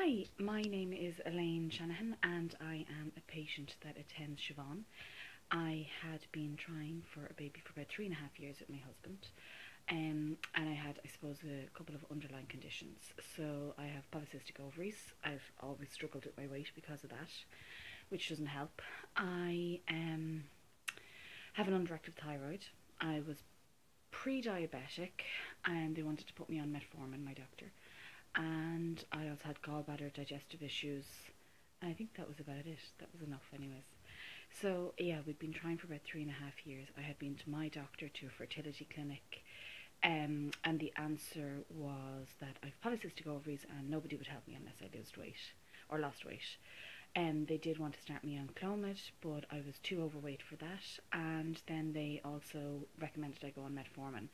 Hi, my name is Elaine Shanahan and I am a patient that attends Siobhan. I had been trying for a baby for about 3.5 years with my husband, and I had, I suppose, a couple of underlying conditions. So I have polycystic ovaries. I've always struggled with my weight because of that, which doesn't help. I have an underactive thyroid. I was pre-diabetic and they wanted to put me on metformin, my doctor. And I also had gallbladder digestive issues. I think that was about it. That was enough anyways. So yeah, we'd been trying for about 3.5 years. I had been to my doctor, to a fertility clinic, and the answer was that I've polycystic ovaries and nobody would help me unless I lost weight. They did want to start me on Clomid, but I was too overweight for that, and then they also recommended I go on metformin.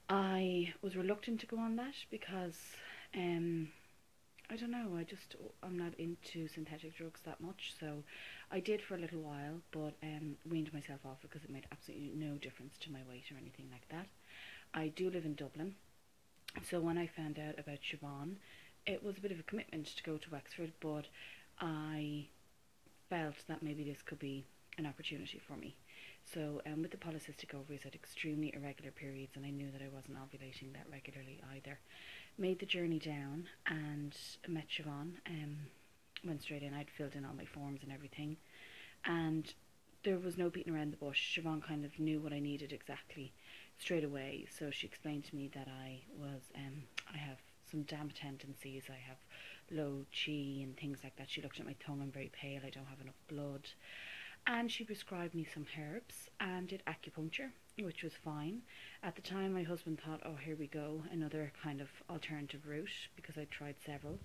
I was reluctant to go on that because I don't know, I'm not into synthetic drugs that much, so I did for a little while, but weaned myself off because it made absolutely no difference to my weight or anything like that. I do live in Dublin, so when I found out about Siobhan, it was a bit of a commitment to go to Wexford, but I felt that maybe this could be an opportunity for me. So with the polycystic ovaries, I had extremely irregular periods, and I knew that I wasn't ovulating that regularly either. Made the journey down and met Siobhan. Went straight in. I'd filled in all my forms and everything, and there was no beating around the bush. Siobhan kind of knew what I needed exactly straight away. So she explained to me that I have some damp tendencies. I have low chi and things like that. She looked at my tongue. I'm very pale. I don't have enough blood. And she prescribed me some herbs and did acupuncture, which was fine. At the time, my husband thought, oh, here we go, another kind of alternative route, because I tried several.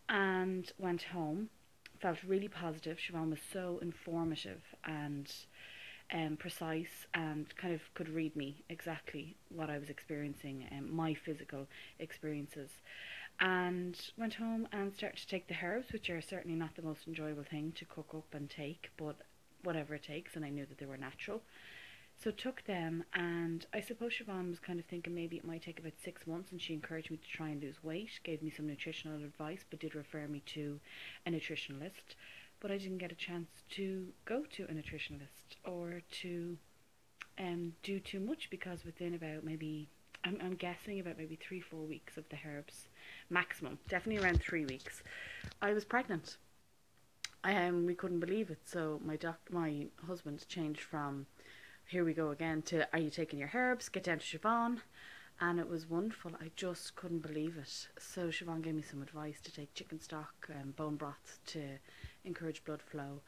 And went home, felt really positive. Siobhan was so informative and precise, and kind of could read me exactly what I was experiencing, my physical experiences. And went home and started to take the herbs, which are certainly not the most enjoyable thing to cook up and take, but whatever it takes, and I knew that they were natural. So took them, and I suppose Siobhan was kind of thinking maybe it might take about 6 months, and she encouraged me to try and lose weight, gave me some nutritional advice, but did refer me to a nutritionalist. But I didn't get a chance to go to a nutritionalist or to do too much, because within about maybe, I'm guessing about maybe 3-4 weeks of the herbs maximum, definitely around 3 weeks, I was pregnant. We couldn't believe it. So my husband changed from here we go again to are you taking your herbs? Get down to Siobhan. And it was wonderful. I just couldn't believe it. So Siobhan gave me some advice to take chicken stock and bone broth to encourage blood flow.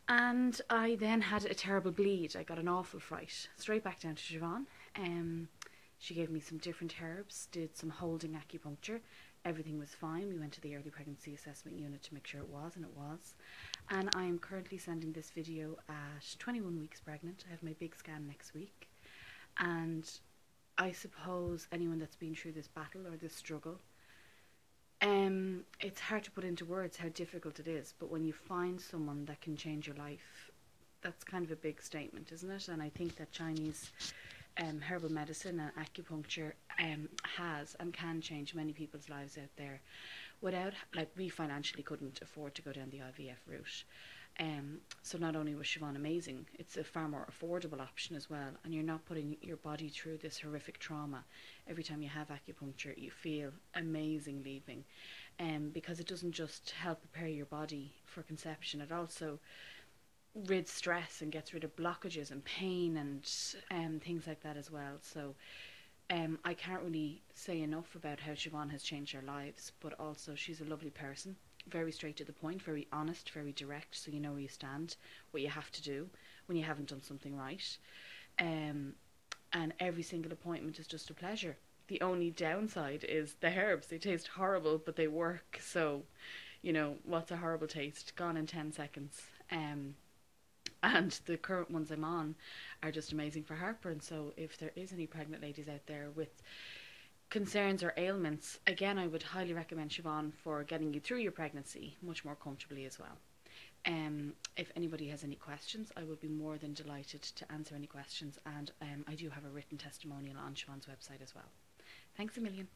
And I then had a terrible bleed. I got an awful fright. Straight back down to Siobhan. She gave me some different herbs, did some holding acupuncture. Everything was fine. We went to the early pregnancy assessment unit to make sure it was, and it was. And I am currently sending this video at 21 weeks pregnant. I have my big scan next week. And I suppose anyone that's been through this battle or this struggle, it's hard to put into words how difficult it is. But when you find someone that can change your life, that's kind of a big statement, isn't it? And I think that Chinese herbal medicine and acupuncture has and can change many people's lives out there without, like, we financially couldn't afford to go down the IVF route. So not only was Siobhan amazing, it's a far more affordable option as well, and you're not putting your body through this horrific trauma. Every time you have acupuncture, you feel amazing leaving, because it doesn't just help prepare your body for conception, it also rids stress and gets rid of blockages and pain and things like that as well. So I can't really say enough about how Siobhan has changed our lives, but also she's a lovely person, very straight to the point, very honest, very direct, so you know where you stand, what you have to do when you haven't done something right. And every single appointment is just a pleasure. The only downside is the herbs. They taste horrible, but they work. So, you know, what's a horrible taste? Gone in 10 seconds. And the current ones I'm on are just amazing for heartburn. So if there is any pregnant ladies out there with concerns or ailments, again, I would highly recommend Siobhan for getting you through your pregnancy much more comfortably as well. If anybody has any questions, I would be more than delighted to answer any questions, and I do have a written testimonial on Siobhan's website as well. Thanks a million.